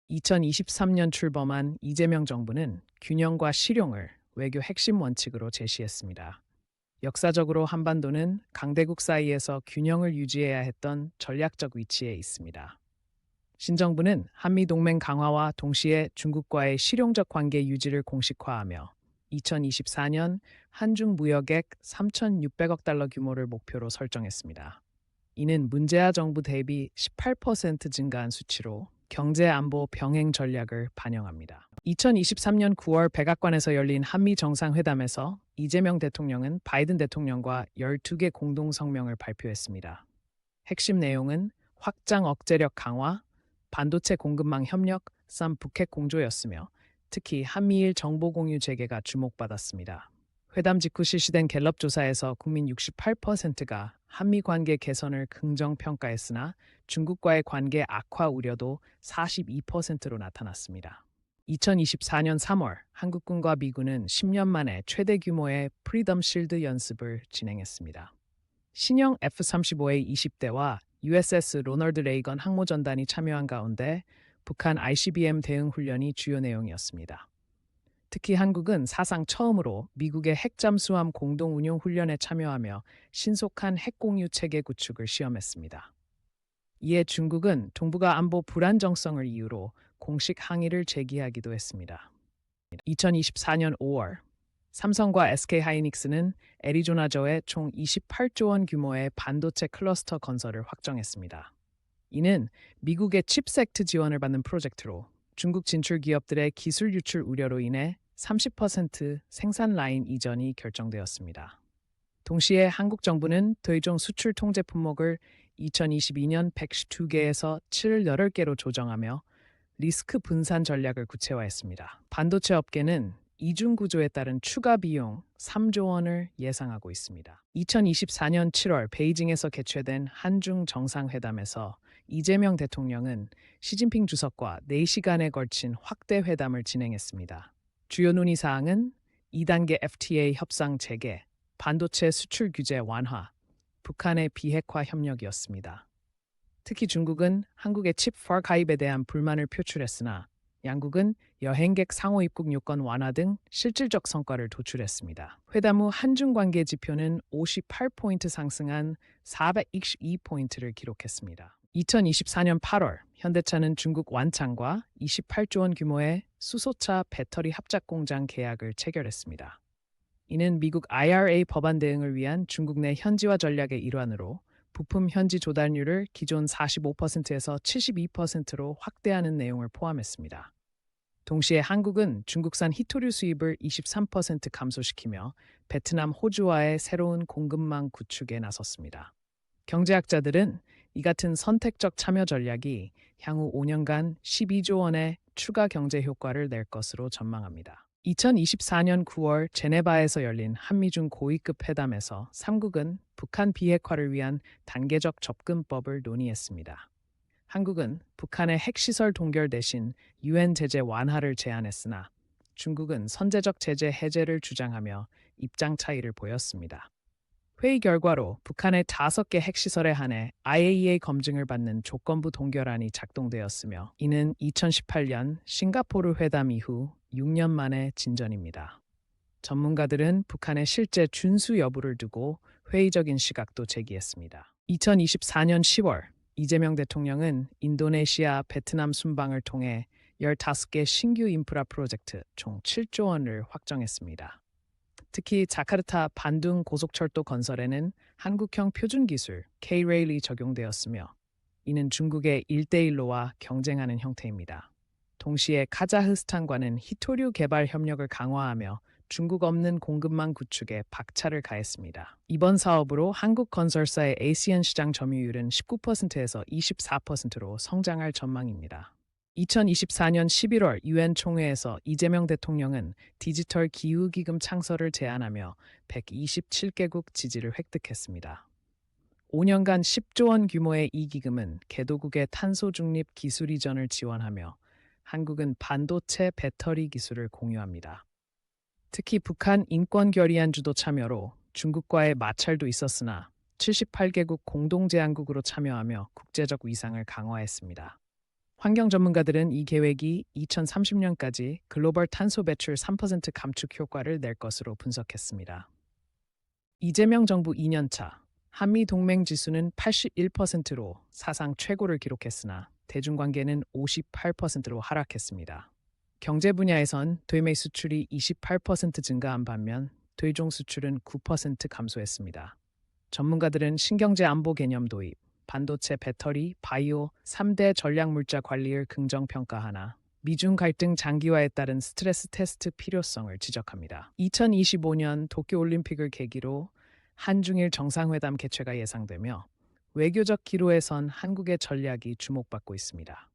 2023년 출범한 이재명 정부는 균형과 실용을 외교 핵심 원칙으로 제시했습니다. 역사적으로 한반도는 강대국 사이에서 균형을 유지해야 했던 전략적 위치에 있습니다. 신정부는 한미동맹 강화와 동시에 중국과의 실용적 관계 유지를 공식화하며 2024년 한중 무역액 3,600억 달러 규모를 목표로 설정했습니다. 이는 문재아 정부 대비 18% 증가한 수치로 경제 안보 병행 전략을 반영합니다. 2023년 9월 백악관에서 열린 한미 정상회담에서 이재명 대통령은 바이든 대통령과 12개 공동 성명을 발표했습니다. 핵심 내용은 확장 억제력 강화, 반도체 공급망 협력, 북핵 공조였으며 특히 한미일 정보 공유 재개가 주목받았습니다. 회담 직후 실시된 갤럽 조사에서 국민 68%가 한미 관계 개선을 긍정 평가했으나 중국과의 관계 악화 우려도 42%로 나타났습니다. 2024년 3월 한국군과 미군은 10년 만에 최대 규모의 프리덤 실드 연습을 진행했습니다. 신형 F-35A 20대와 USS 로널드 레이건 항모전단이 참여한 가운데 북한 ICBM 대응 훈련이 주요 내용이었습니다. 특히 한국은 사상 처음으로 미국의 핵잠수함 공동 운용 훈련에 참여하며 신속한 핵공유 체계 구축을 시험했습니다. 이에 중국은 동북아 안보 불안정성을 이유로 공식 항의를 제기하기도 했습니다. 2024년 5월 삼성과 SK하이닉스는 애리조나주에 총 28조 원 규모의 반도체 클러스터 건설을 확정했습니다. 이는 미국의 칩스 액트 지원을 받는 프로젝트로 중국 진출 기업들의 기술 유출 우려로 인해 30% 생산 라인 이전이 결정되었습니다. 동시에 한국 정부는 토이종 수출 통제 품목을 2022년 112개에서 718개로 조정하며 리스크 분산 전략을 구체화했습니다. 반도체 업계는 이중 구조에 따른 추가 비용 3조 원을 예상하고 있습니다. 2024년 7월 베이징에서 개최된 한중 정상회담에서 이재명 대통령은 시진핑 주석과 4시간에 걸친 확대 회담을 진행했습니다. 주요 논의 사항은 2단계 FTA 협상 재개, 반도체 수출 규제 완화, 북한의 비핵화 협력이었습니다. 특히 중국은 한국의 칩4 가입에 대한 불만을 표출했으나 양국은 여행객 상호 입국 요건 완화 등 실질적 성과를 도출했습니다. 회담 후 한중 관계 지표는 58포인트 상승한 422포인트를 기록했습니다. 2024년 8월 현대차는 중국 완창과 28조 원 규모의 수소차 배터리 합작 공장 계약을 체결했습니다. 이는 미국 IRA 법안 대응을 위한 중국 내 현지화 전략의 일환으로 부품 현지 조달률을 기존 45%에서 72%로 확대하는 내용을 포함했습니다. 동시에 한국은 중국산 희토류 수입을 23% 감소시키며 베트남, 호주와의 새로운 공급망 구축에 나섰습니다. 경제학자들은 이 같은 선택적 참여 전략이 향후 5년간 12조 원의 추가 경제 효과를 낼 것으로 전망합니다. 2024년 9월 제네바에서 열린 한미중 고위급 회담에서 3국은 북한 비핵화를 위한 단계적 접근법을 논의했습니다. 한국은 북한의 핵시설 동결 대신 유엔 제재 완화를 제안했으나 중국은 선제적 제재 해제를 주장하며 입장 차이를 보였습니다. 회의 결과로 북한의 5개 핵시설에 한해 IAEA 검증을 받는 조건부 동결안이 작동되었으며 이는 2018년 싱가포르 회담 이후 6년 만의 진전입니다. 전문가들은 북한의 실제 준수 여부를 두고 회의적인 시각도 제기했습니다. 2024년 10월 이재명 대통령은 인도네시아, 베트남 순방을 통해 15개 신규 인프라 프로젝트 총 7조 원을 확정했습니다. 특히 자카르타 반둥 고속철도 건설에는 한국형 표준 기술 K-레일이 적용되었으며 이는 중국의 1대1로와 경쟁하는 형태입니다. 동시에 카자흐스탄과는 희토류 개발 협력을 강화하며 중국 없는 공급망 구축에 박차를 가했습니다. 이번 사업으로 한국 건설사의 ASEAN 시장 점유율은 19%에서 24%로 성장할 전망입니다. 2024년 11월 유엔 총회에서 이재명 대통령은 디지털 기후기금 창설을 제안하며 127개국 지지를 획득했습니다. 5년간 10조 원 규모의 이 기금은 개도국의 탄소 중립 기술 이전을 지원하며 한국은 반도체 배터리 기술을 공유합니다. 특히 북한 인권 결의안 주도 참여로 중국과의 마찰도 있었으나 78개국 공동제안국으로 참여하며 국제적 위상을 강화했습니다. 환경 전문가들은 이 계획이 2030년까지 글로벌 탄소 배출 3% 감축 효과를 낼 것으로 분석했습니다. 이재명 정부 2년차 한미 동맹 지수는 81%로 사상 최고를 기록했으나 대중관계는 58%로 하락했습니다. 경제 분야에선 대매 수출이 28% 증가한 반면 대종 수출은 9% 감소했습니다. 전문가들은 신경제 안보 개념 도입, 반도체, 배터리, 바이오 3대 전략 물자 관리를 긍정 평가하나 미중 갈등 장기화에 따른 스트레스 테스트 필요성을 지적합니다. 2025년 도쿄올림픽을 계기로 한중일 정상회담 개최가 예상되며 외교적 기로에선 한국의 전략이 주목받고 있습니다.